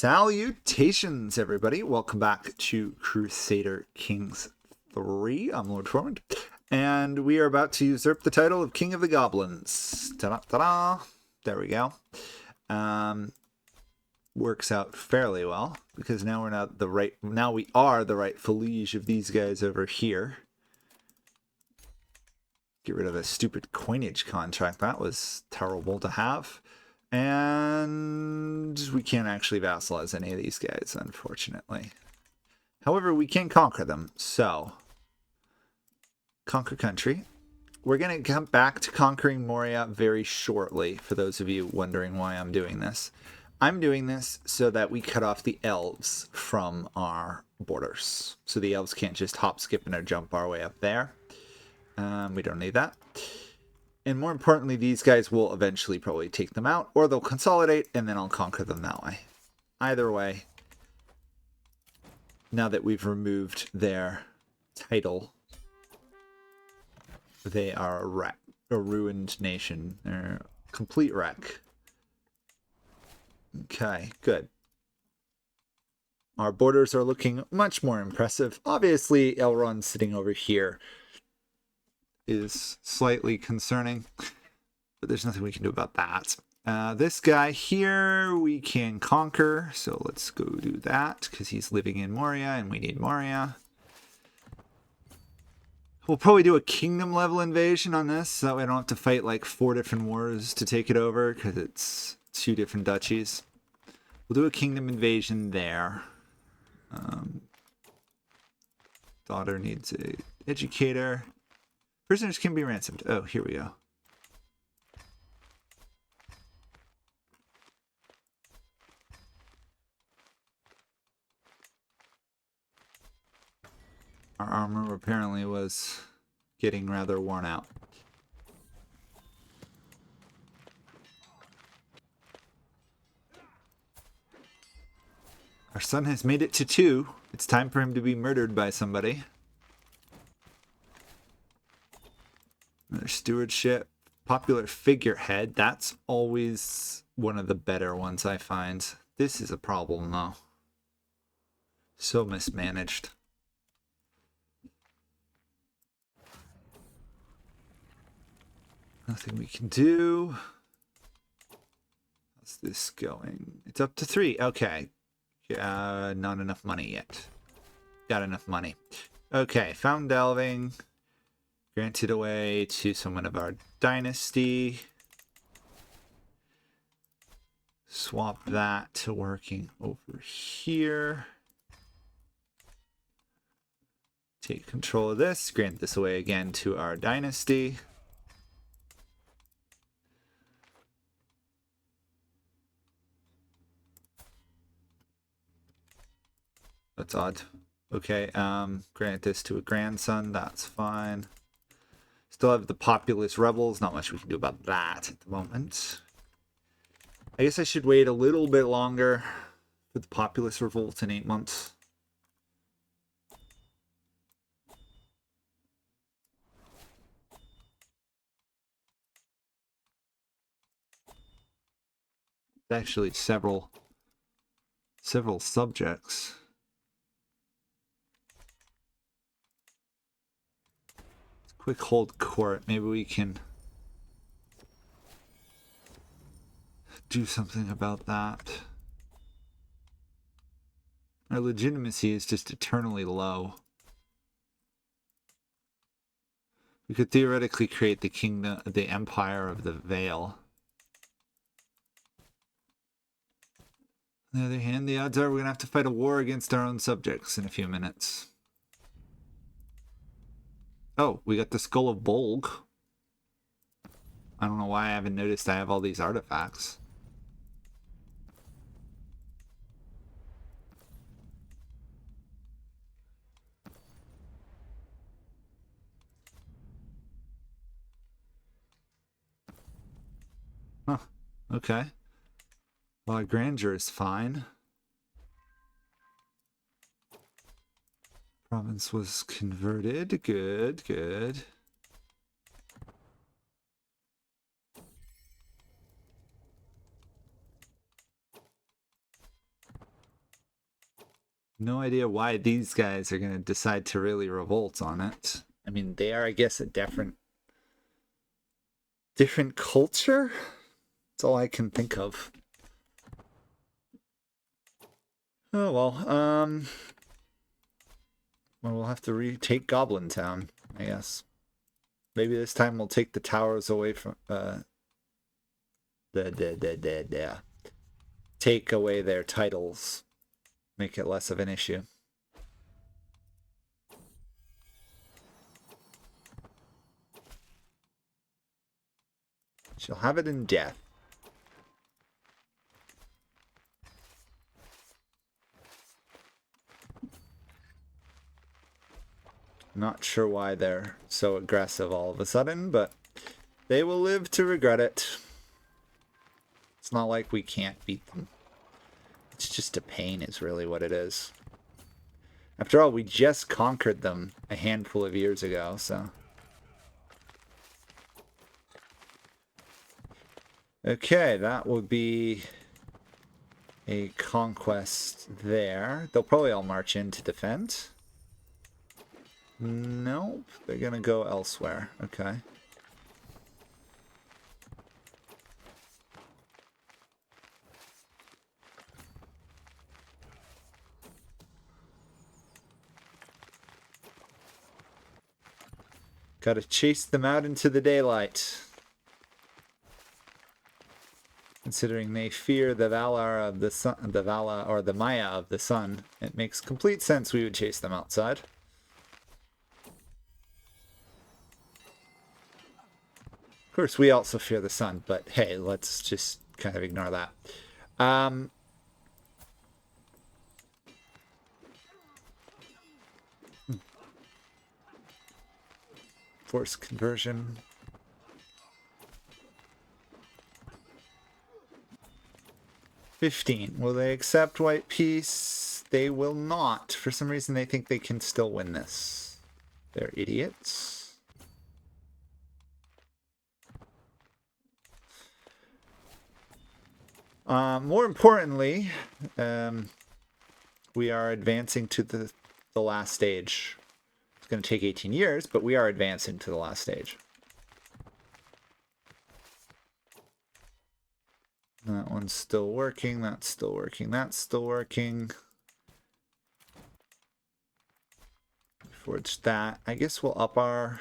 Salutations, everybody. Welcome back to Crusader Kings 3. I'm Lord Tormund, and we are about to usurp the title of King of the Goblins. Ta-da, ta-da. There we go. Works out fairly well, because now we are the rightful liege of these guys over here. Get rid of a stupid coinage contract. That was terrible to have. And we can't actually vassalize any of these guys, unfortunately. However, we can conquer them. So, conquer country. We're going to come back to conquering Moria very shortly, for those of you wondering why I'm doing this. I'm doing this so that we cut off the elves from our borders. So the elves can't just hop, skip, and jump our way up there. We don't need that. And more importantly, these guys will eventually probably take them out, or they'll consolidate, and then I'll conquer them that way. Either way, now that we've removed their title, they are a wreck, a ruined nation. They're a complete wreck. Okay, good. Our borders are looking much more impressive. Obviously, Elrond sitting over here is slightly concerning, but there's nothing we can do about that. This guy here we can conquer, so let's go do that, because he's living in Moria and we need Moria. We'll probably do a kingdom level invasion on this, so that way I don't have to fight like 4 different wars to take it over, because it's 2 different duchies. We'll do a kingdom invasion there. Daughter needs a educator. Prisoners can be ransomed. Oh, here we go. Our armor apparently was getting rather worn out. Our son has made it to 2. It's time for him to be murdered by somebody. Another stewardship. Popular figurehead. That's always one of the better ones I find. This is a problem, though. So mismanaged. Nothing we can do. How's this going? It's up to 3. Okay. Not enough money yet. Got enough money. Okay, found delving. Granted away to someone of our dynasty. Swap that to working over here. Take control of this. Grant this away again to our dynasty. That's odd. Okay, grant this to a grandson. That's fine. Still have the populist rebels. Not much we can do about that at the moment. I guess I should wait a little bit longer for the populist revolt in 8 months. Actually, several subjects. Quick hold court. Maybe we can do something about that. Our legitimacy is just eternally low. We could theoretically create the kingdom, the empire of the Vale. On the other hand, the odds are we're going to have to fight a war against our own subjects in a few minutes. Oh, we got the Skull of Bolg. I don't know why I haven't noticed I have all these artifacts. Huh, okay. Well, our grandeur is fine. Province was converted. Good, good. No idea why these guys are going to decide to really revolt on it. I mean, they are, I guess, a different culture. That's all I can think of. Oh well, well, we'll have to retake Goblin Town, I guess. Maybe this time we'll take the towers away from take away their titles, make it less of an issue. She'll have it in death. Not sure why they're so aggressive all of a sudden, but they will live to regret it. It's not like we can't beat them. It's just a pain is really what it is. After all, we just conquered them a handful of years ago, so... Okay, that would be a conquest there. They'll probably all march in to defend. Nope, they're gonna go elsewhere. Okay. Gotta chase them out into the daylight. Considering they fear the Valar of the sun, the Vala or the Maya of the sun, it makes complete sense we would chase them outside. Of course, we also fear the sun, but hey, let's just kind of ignore that. Force conversion. $15. Will they accept white peace? They will not. For some reason, they think they can still win this. They're idiots. More importantly, we are advancing to the last stage. It's going to take 18 years, but we are advancing to the last stage. That one's still working, that's still working, that's still working. Forge that. I guess we'll up our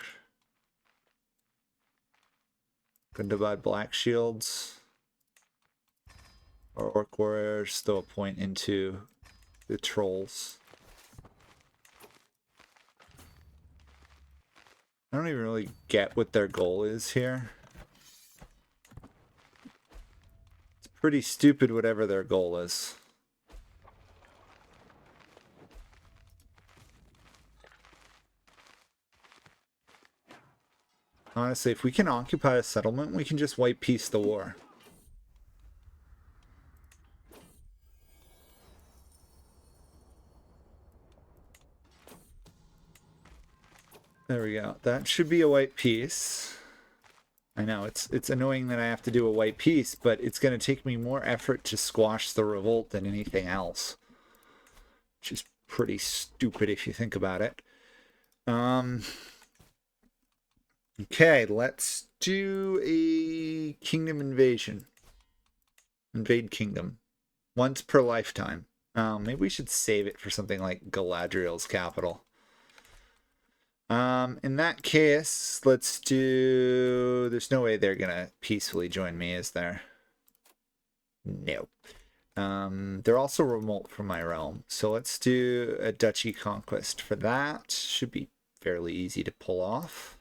Gundabad Black Shields. Our Orc Warriors still a point into the Trolls. I don't even really get what their goal is here. It's pretty stupid whatever their goal is. Honestly, if we can occupy a settlement, we can just white peace the war. There we go. That should be a white peace. I know, it's annoying that I have to do a white peace, but it's going to take me more effort to squash the revolt than anything else. Which is pretty stupid if you think about it. Okay, let's do a kingdom invasion. Invade kingdom. Once per lifetime. Maybe we should save it for something like Galadriel's capital. In that case, let's do... There's no way they're gonna peacefully join me, is there? No. They're also remote from my realm, so let's do a duchy conquest for that. Should be fairly easy to pull off.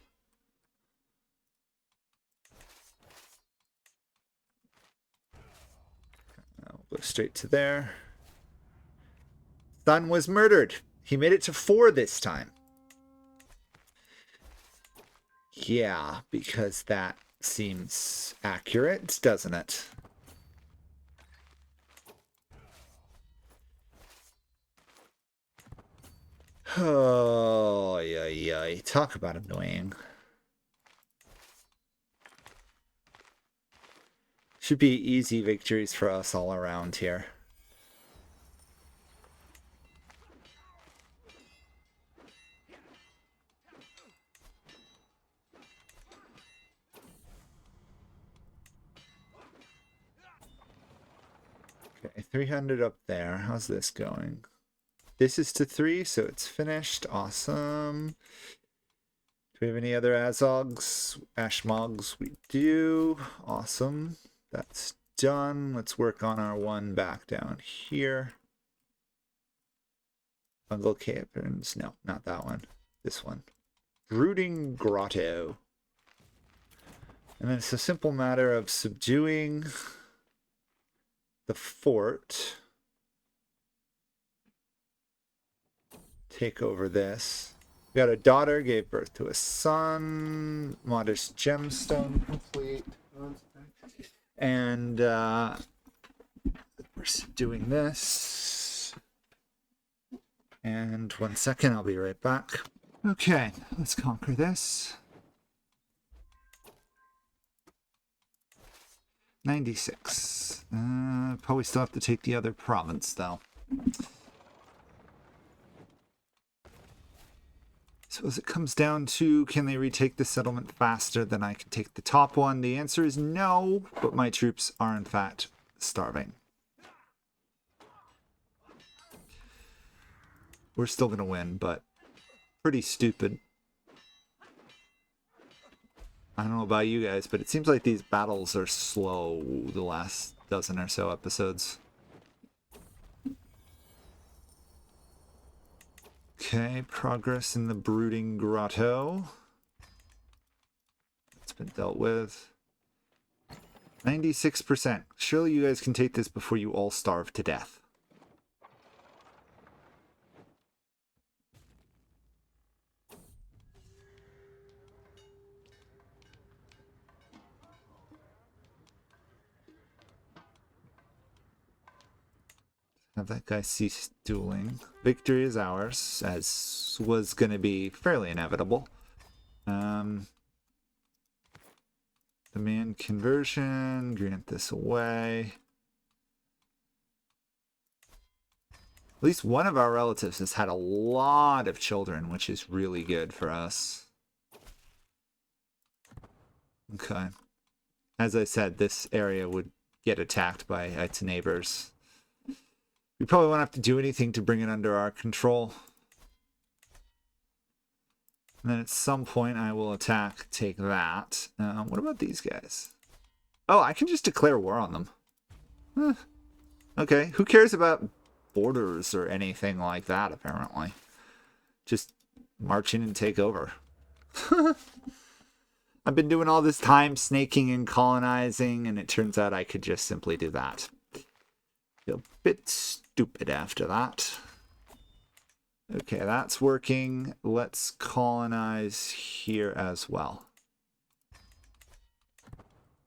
I'll go straight to there. Son was murdered. He made it to 4 this time. Yeah, because that seems accurate, doesn't it? Oh, yeah. Talk about annoying. Should be easy victories for us all around here. Okay, 300 up there. How's this going? This is to 3, so it's finished. Awesome. Do we have any other Azogs? Ashmogs? We do. Awesome. That's done. Let's work on our one back down here. Fungal caverns. No, not that one. This one. Brooding Grotto. And then it's a simple matter of subduing the fort. Take over this. We got a daughter, gave birth to a son. Modest gemstone complete. And we're doing this. And 1 second, I'll be right back. Okay, let's conquer this. 96. Probably still have to take the other province, though. So as it comes down to, can they retake the settlement faster than I can take the top one? The answer is no, but my troops are in fact starving. We're still going to win, but pretty stupid. I don't know about you guys, but it seems like these battles are slow the last dozen or so episodes. Okay, progress in the Brooding Grotto. It's been dealt with. 96%. Surely you guys can take this before you all starve to death. Have that guy cease dueling. Victory is ours, as was going to be fairly inevitable. Demand conversion, grant this away. At least one of our relatives has had a lot of children, which is really good for us. Okay. As I said, this area would get attacked by its neighbors. We probably won't have to do anything to bring it under our control. And then at some point I will attack, take that. What about these guys? Oh, I can just declare war on them. Okay, who cares about borders or anything like that, apparently. Just march in and take over. I've been doing all this time snaking and colonizing, and it turns out I could just simply do that. Feel a bit stupid after that. Okay, that's working. Let's colonize here as well.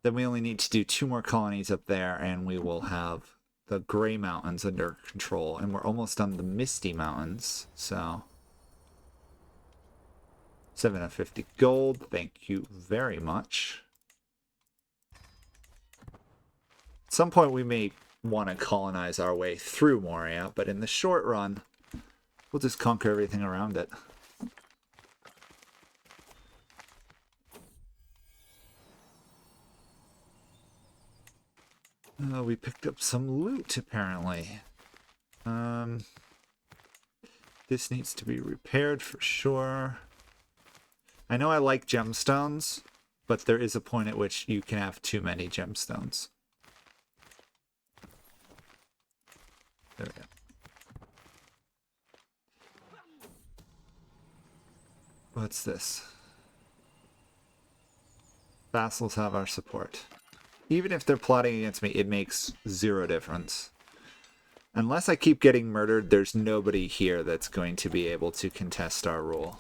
Then we only need to do 2 more colonies up there, and we will have the Gray Mountains under control. And we're almost on the Misty Mountains, so... 750 gold, thank you very much. At some point we may want to colonize our way through Moria, but in the short run, we'll just conquer everything around it. We picked up some loot, apparently. This needs to be repaired for sure. I know I like gemstones, but there is a point at which you can have too many gemstones. There we go. What's this? Vassals have our support. Even if they're plotting against me, it makes 0 difference. Unless I keep getting murdered, there's nobody here that's going to be able to contest our rule.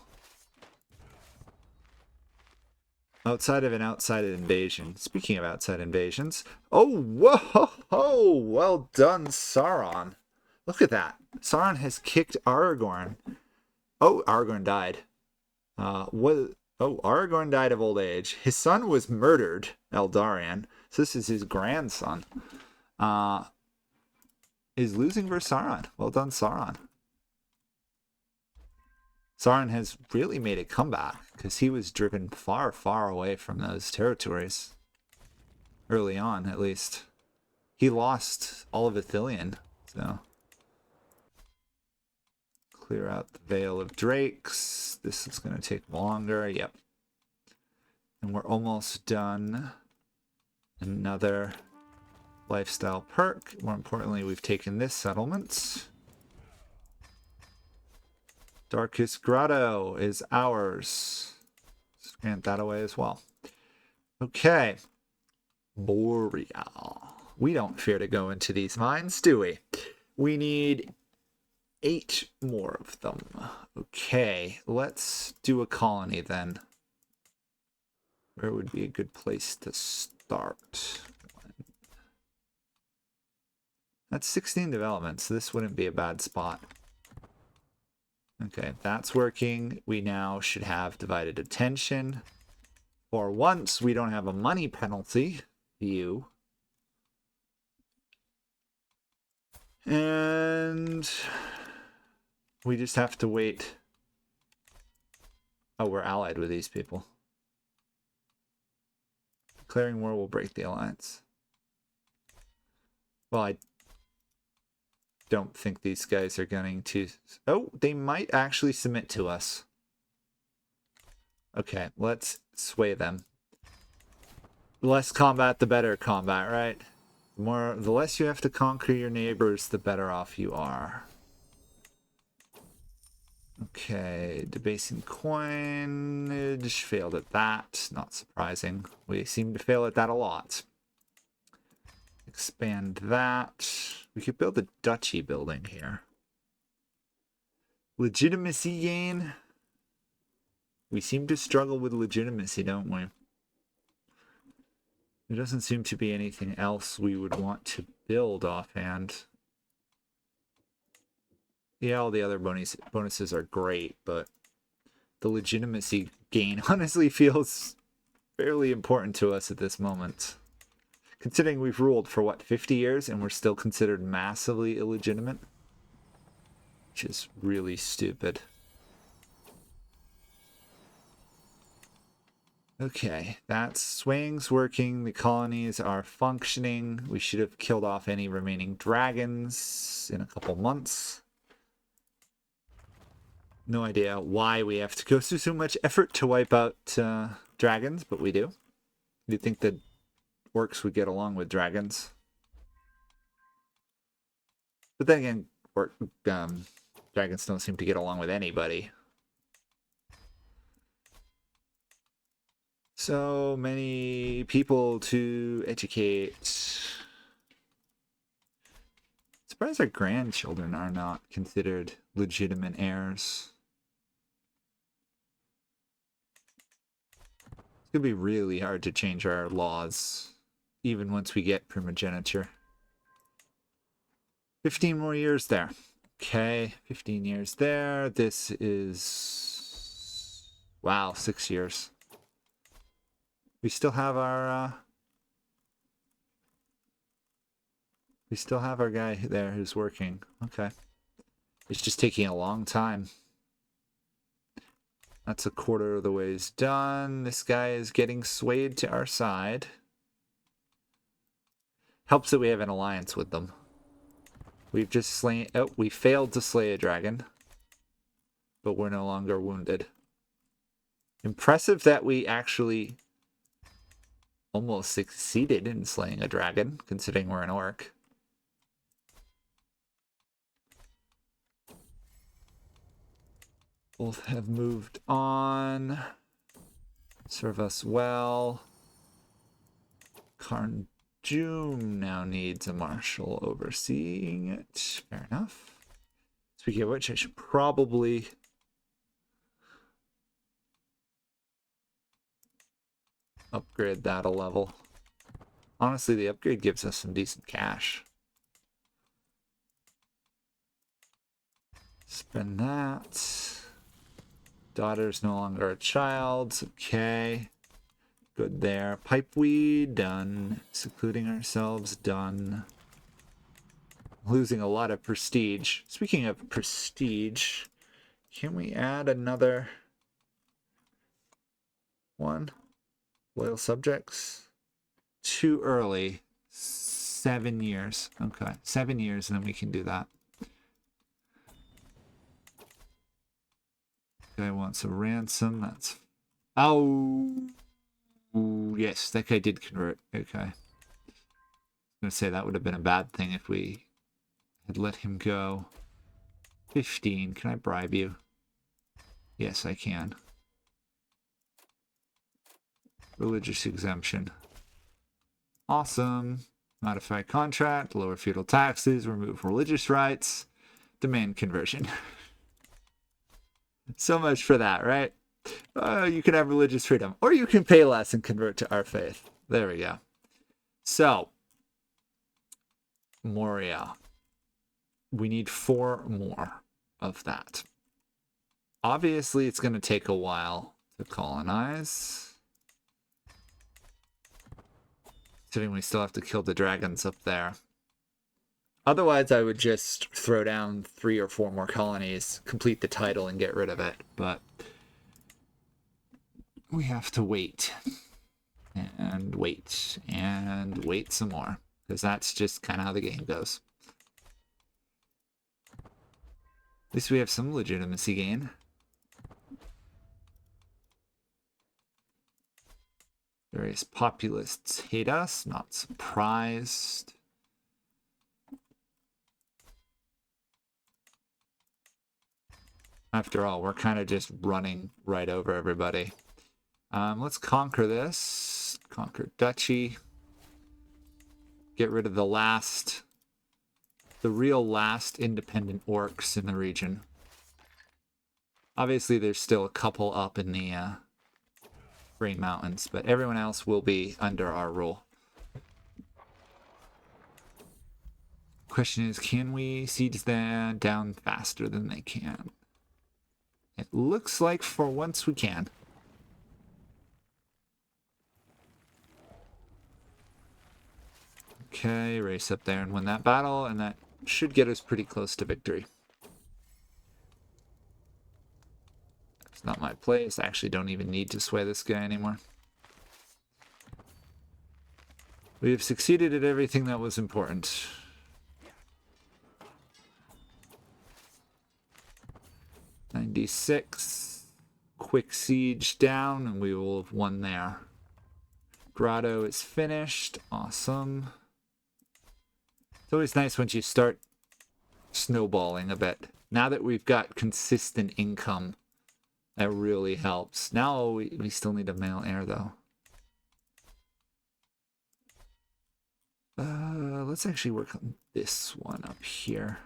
Outside of an outside invasion. Speaking of outside invasions. Oh, whoa! Well done, Sauron. Look at that. Sauron has kicked Aragorn. Oh, Aragorn died. Aragorn died of old age. His son was murdered, Eldarion. So this is his grandson. Is losing versus Sauron. Well done, Sauron. Sauron has really made a comeback because he was driven far, far away from those territories. Early on, at least. He lost all of Ithilien, so. Clear out the Vale of Drakes. This is going to take longer. Yep. And we're almost done. Another lifestyle perk. More importantly, we've taken this settlement. Darkest Grotto is ours. Let's grant that away as well. Okay. Boreal. We don't fear to go into these mines, do we? We need 8 more of them. Okay, let's do a colony then. Where would be a good place to start? That's 16 developments. So this wouldn't be a bad spot. Okay, that's working. We now should have divided attention. For once, we don't have a money penalty. Phew. And we just have to wait. Oh, we're allied with these people. Declaring war will break the alliance. Well, I don't think these guys are going to... Oh, they might actually submit to us. Okay, let's sway them. The less combat, the better combat, right? The less you have to conquer your neighbors, the better off you are. Okay, debasing coinage, failed at that. Not surprising. We seem to fail at that a lot. Expand that. We could build a duchy building here. Legitimacy gain. We seem to struggle with legitimacy, don't we? There doesn't seem to be anything else we would want to build offhand. Yeah, all the other bonuses are great, but the legitimacy gain honestly feels fairly important to us at this moment. Considering we've ruled for, what, 50 years and we're still considered massively illegitimate? Which is really stupid. Okay, that swing's working. The colonies are functioning. We should have killed off any remaining dragons in a couple months. No idea why we have to go through so much effort to wipe out dragons, but we do. You'd think that orcs would get along with dragons. But then again, dragons don't seem to get along with anybody. So many people to educate. Surprised our grandchildren are not considered legitimate heirs. It's going to be really hard to change our laws, even once we get primogeniture. 15 more years there. Okay, 15 years there. This is... Wow, 6 years. We still have our... We still have our guy there who's working. Okay. It's just taking a long time. That's a quarter of the ways done. This guy is getting swayed to our side. Helps that we have an alliance with them. We've just slain... Oh, we failed to slay a dragon. But we're no longer wounded. Impressive that we actually almost succeeded in slaying a dragon, considering we're an orc. Both have moved on. Serve us well. Karnjum now needs a marshal overseeing it. Fair enough. Speaking of which, I should probably... upgrade that a level. Honestly, the upgrade gives us some decent cash. Spend that. Daughter's no longer a child. Okay. Good there. Pipeweed, done. Secluding ourselves, done. Losing a lot of prestige. Speaking of prestige, can we add another one? Loyal subjects. Too early. 7 years. Okay, 7 years, and then we can do that. Guy wants a ransom. That's... Oh! Ooh, yes, that guy did convert. Okay. I was going to say that would have been a bad thing if we had let him go. 15. Can I bribe you? Yes, I can. Religious exemption. Awesome. Modify contract, lower feudal taxes, remove religious rights, demand conversion. So much for that, right? You can have religious freedom, or you can pay less and convert to our faith. There we go. So, Moria. We need 4 more of that. Obviously, it's going to take a while to colonize. Considering we still have to kill the dragons up there. Otherwise, I would just throw down 3 or 4 more colonies, complete the title, and get rid of it. But we have to wait. And wait. And wait some more. Because that's just kind of how the game goes. At least we have some legitimacy gain. Various populists hate us. Not surprised. After all, we're kind of just running right over everybody. Let's conquer this. Conquer Duchy. Get rid of the real last independent orcs in the region. Obviously, there's still a couple up in the Green Mountains, but everyone else will be under our rule. Question is, can we siege them down faster than they can? It looks like for once we can. Okay, race up there and win that battle, and that should get us pretty close to victory. It's not my place. I actually don't even need to sway this guy anymore. We have succeeded at everything that was important. '96. Quick siege down, and we will have won there. Grotto is finished. Awesome. It's always nice once you start snowballing a bit. Now that we've got consistent income, that really helps. Now we still need a male heir, though. Let's actually work on this one up here.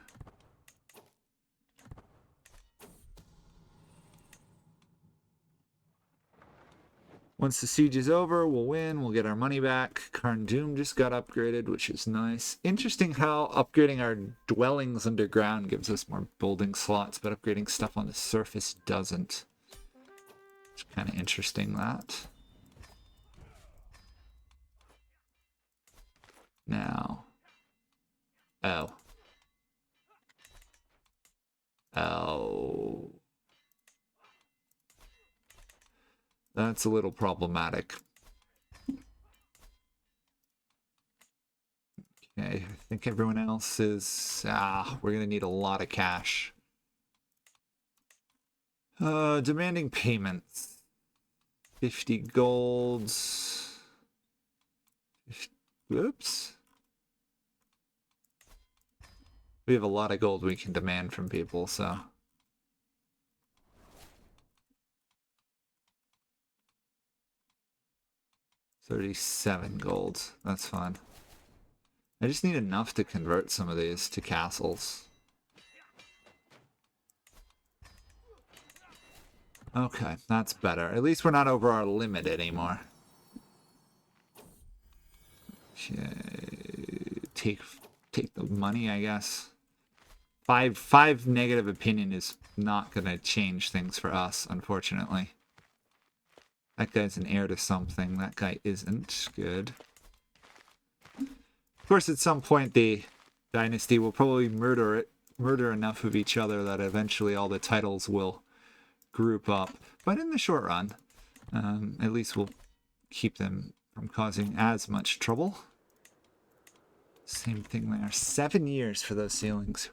Once the siege is over, we'll win. We'll get our money back. Karn Doom just got upgraded, which is nice. Interesting how upgrading our dwellings underground gives us more building slots, but upgrading stuff on the surface doesn't. It's kind of interesting, that. Now. Oh. Oh. That's a little problematic. Okay, I think everyone else is... we're going to need a lot of cash. Demanding payments. 50 golds. Whoops. We have a lot of gold we can demand from people, so... 37 gold. That's fine. I just need enough to convert some of these to castles. Okay, that's better. At least we're not over our limit anymore. Okay. Take the money, I guess. Five negative opinion is not gonna change things for us, unfortunately. That guy's an heir to something. That guy isn't. Good. Of course, at some point, the dynasty will probably murder enough of each other that eventually all the titles will group up. But in the short run, at least we'll keep them from causing as much trouble. Same thing there. 7 years for those ceilings.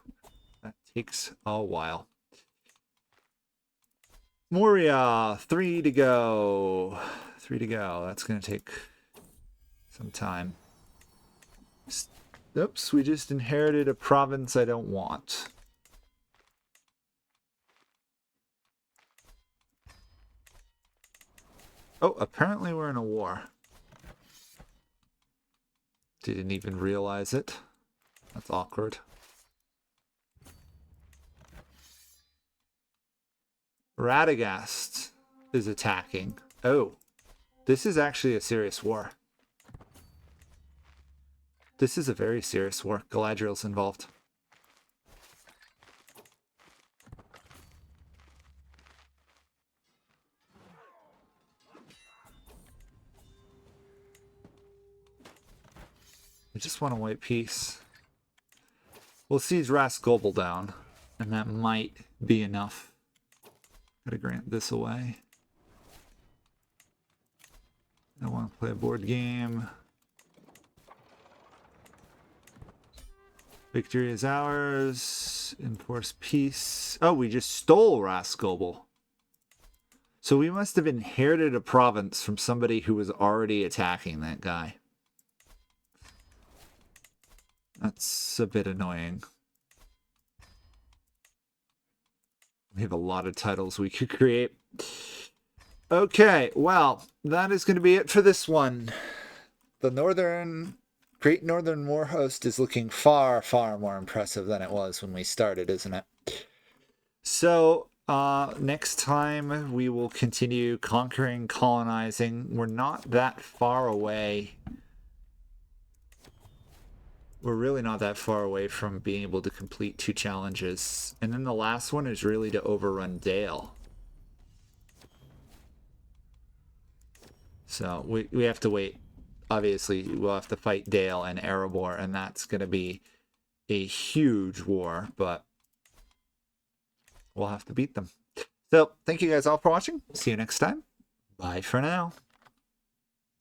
That takes a while. Moria, 3 to go. 3 to go. That's going to take some time. Oops, we just inherited a province I don't want. Oh, apparently we're in a war. Didn't even realize it. That's awkward. Radagast is attacking. Oh, this is actually a serious war. This is a very serious war. Galadriel's involved. I just want a white piece. We'll siege Ras Gobel down, and that might be enough. Gotta grant this away. I want to play a board game. Victory is ours. Enforce peace. Oh, we just stole Ras Gobel. So we must have inherited a province from somebody who was already attacking that guy. That's a bit annoying. We have a lot of titles we could create. Okay, well, that is going to be it for this one. The Great Northern Warhost is looking far, far more impressive than it was when we started, isn't it? So, next time we will continue conquering, colonizing. We're not that far away. We're really not that far away from being able to complete 2 challenges. And then the last one is really to overrun Dale. So we have to wait. Obviously, we'll have to fight Dale and Erebor, and that's going to be a huge war, but we'll have to beat them. So, thank you guys all for watching. See you next time. Bye for now.